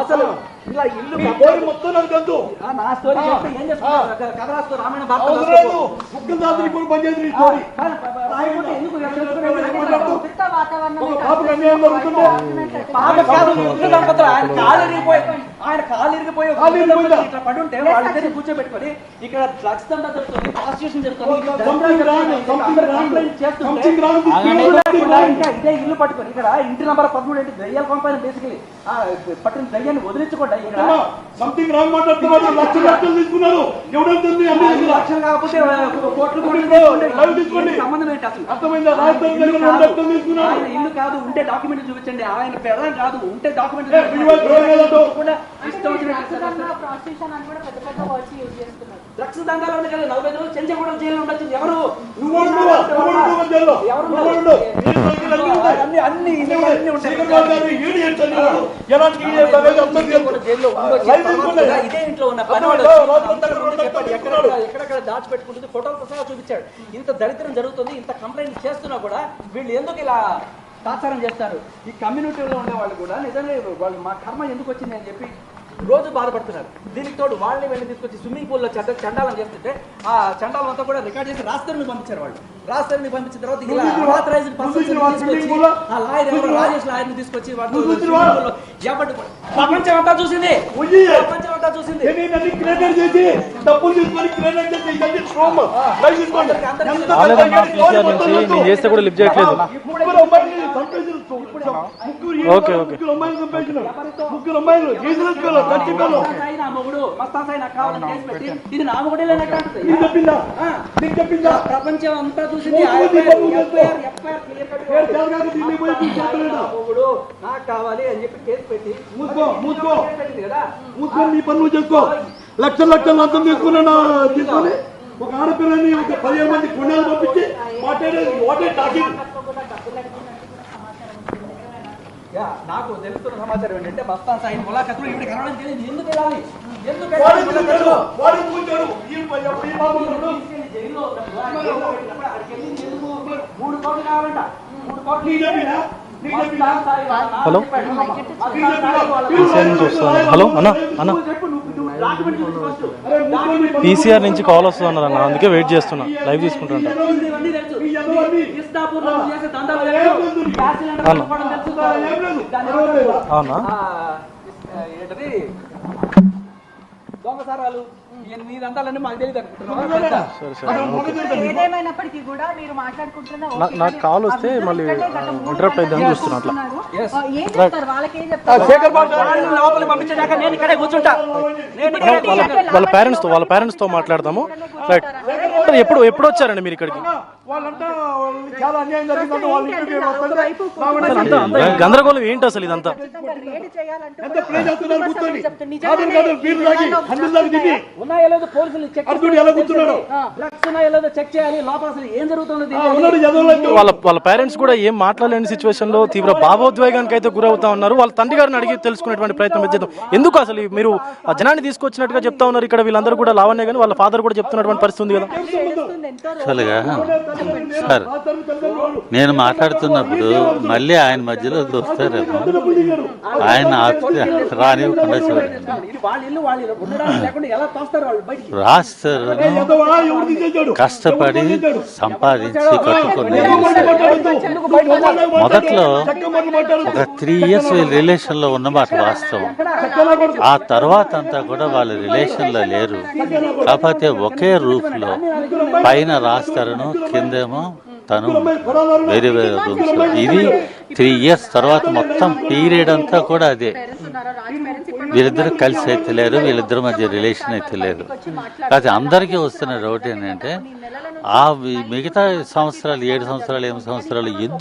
అసలు ఇలా ఇల్లు మొత్తం నాకు తెలుసు. నా స్టోరీ చెప్తే ఏం చేస్తున్నారు? కథ రాస్తూ రామాయణ భారత ముఖ్య దాత్రి కూడా పనిచేసి స్టోరీ ఎందుకు ఆయన కాలు ఇరిగిపోయి ఇట్లా పడి ఉంటే వాళ్ళిద్దరిని కూర్చోబెట్టుకొని ఇక్కడ డ్రగ్స్ దందా జరుగుతుంది, ప్రాస్టిట్యూషన్ జరుగుతుంది, ఇంకా ఇదే ఇల్లు పట్టుకొని ఇక్కడ ఇంటి నంబర్ 13 ఏంటి దయ్యాల కంపెనీ బేసికలీ పట్టిన దయ్యాన్ని వదిలించుకోండి. ఇక్కడ సంథింగ్ రాంగ్ మాట్లాడుతున్నారు. లక్షలు తీసుకున్నారు. ఎవడంటుంది? లక్షలు కాకపోతే కోట్లు సంబంధం ఏంటి అసలు? ఆయన ఇల్లు కాదు, ఉంటే డాక్యుమెంట్ చూపించండి. ఆయన పెద్దం కాదు, ఉంటే డాక్యుమెంట్ డ్రగ్స్ దందాలు 40 రోజులు చెంచగూడెం జైలు ఉండొచ్చు. ఎవరు ఇదే ఇంట్లో ఉన్న ఎక్కడెక్కడ దాచిపెట్టుకుంటుంది ఫోటోలతో సహా చూపించాడు. ఇంత దరిద్రం జరుగుతుంది, ఇంత కంప్లైంట్ చేస్తున్నా కూడా వీళ్ళు ఎందుకు ఇలా తాత్సారం చేస్తారు? ఈ కమ్యూనిటీలో ఉండే వాళ్ళు కూడా నిజంగా వాళ్ళు మా కర్మ ఎందుకు వచ్చింది అని చెప్పి రోజు బాధపడుతున్నారు. దీనికి తోడు వాళ్ళని వెళ్ళి తీసుకొచ్చి స్విమ్మింగ్ పూల్లో చండాలం చేస్తుంటే ఆ చండాలం అంతా కూడా రికార్డ్ చేసి రాస్తరుని పంపించారు. వాళ్ళు రాస్తరుని పంపించిన తర్వాత ఇలా అనాథరైజ్డ్ పర్సన్స్ ఆ లాయర్ ఎవరు రాజేష్ లాయర్ని తీసుకొచ్చి ప్రపంచం అంతా చూసింది. చేస్తే కూడా లిఫ్ట్ చేయట్లేదు. ఓకే ఓకే ఇది నా మొగుడే ప్రపంచం అంతా చూసింది. నాకు కావాలి అని చెప్పి కేసు పెట్టి నీ పనులు చేసుకో. లక్షలు లంచం తీసుకున్నా తీసుకొని ఒక ఆడపిల్లని ఒక 15 మంది గుండెలు పంపించి నాకు తెలుస్తున్న సమాచారం ఏంటంటే బస్తాన్ సాయి ములాఖతులు ఇవి కనడం తెలియదు. ఎందుకు వెళ్ళాలి? హలో పీసీఆర్ నుంచి వస్తుంది. హలో అన్న అన్న పీసీఆర్ నుంచి కాల్ వస్తుంది అన్నారు అన్న, అందుకే వెయిట్ చేస్తున్నా. లైవ్ తీసుకుంటాను. అవునా? దొంగసారాలు నీ దంతాలన్నీ మాకు తెలియదు ఏదేమైనప్పటికీ కూడా మీరు మాట్లాడుకుంటున్న నాకు కాల్ వస్తే మళ్ళీ ఇంటరప్ట్ అయిద్దామని చూస్తున్నా. అట్లా ఏం చెప్తారు? వాళ్ళకి ఏం చెప్తారు? లోపలికి పంపించాక నేను ఇక్కడే కూర్చుంటా. వాళ్ళ పేరెంట్స్ తో మాట్లాడదాము. రైట్. ఎప్పుడు వచ్చారండి మీరు ఇక్కడికి? గందరగోళం ఏంటి అసలు ఇదంతా? ఉన్నాయో లేదో పోలీసులు చెక్ చేయాలి. లోపల అసలు ఏం జరుగుతుంది? వాళ్ళ పేరెంట్స్ కూడా ఏం మాట్లాడలేని సిచ్యువేషన్ లో తీవ్ర భావోద్వేగానికి అయితే గురవుతా ఉన్నారు. వాళ్ళ తండ్రి గారిని అడిగి తెలుసుకునేటువంటి ప్రయత్నం చేద్దాం. ఎందుకు అసలు మీరు ఆ జనాన్ని తీసుకొచ్చినట్టుగా చెప్తా ఉన్నారు. ఇక్కడ వీళ్ళందరూ కూడా లావణ్య కానీ వాళ్ళ ఫాదర్ కూడా చెప్తున్నటువంటి పరిస్థితి ఉంది కదా. సార్ నేను మాట్లాడుతున్నప్పుడు మళ్ళీ ఆయన మధ్యలో దోస్తారేమో, ఆయన రానివ్వకుండా రాస్తారు. కష్టపడి సంపాదించి కట్టుకుని మొదట్లో ఒక 3 years రిలేషన్ లో ఉన్నమాట వాస్తవం. ఆ తర్వాత అంతా కూడా వాళ్ళ రిలేషన్ లో లేరు. కాకపోతే ఒకే రూఫ్ లో పైన రాస్తారను, కిందేమో తను వేరే వేరే రూమ్స్. ఇది 3 years తర్వాత మొత్తం పీరియడ్ అంతా కూడా అదే. వీళ్ళిద్దరు కలిసి అయితే లేరు, వీళ్ళిద్దరి మధ్య రిలేషన్ అయితే లేదు. కాకపోతే అందరికీ వస్తున్న డౌట్ ఏంటంటే ఆ మిగతా సంవత్సరాలు 7 సంవత్సరాలు 8 సంవత్సరాలు ఎందుకు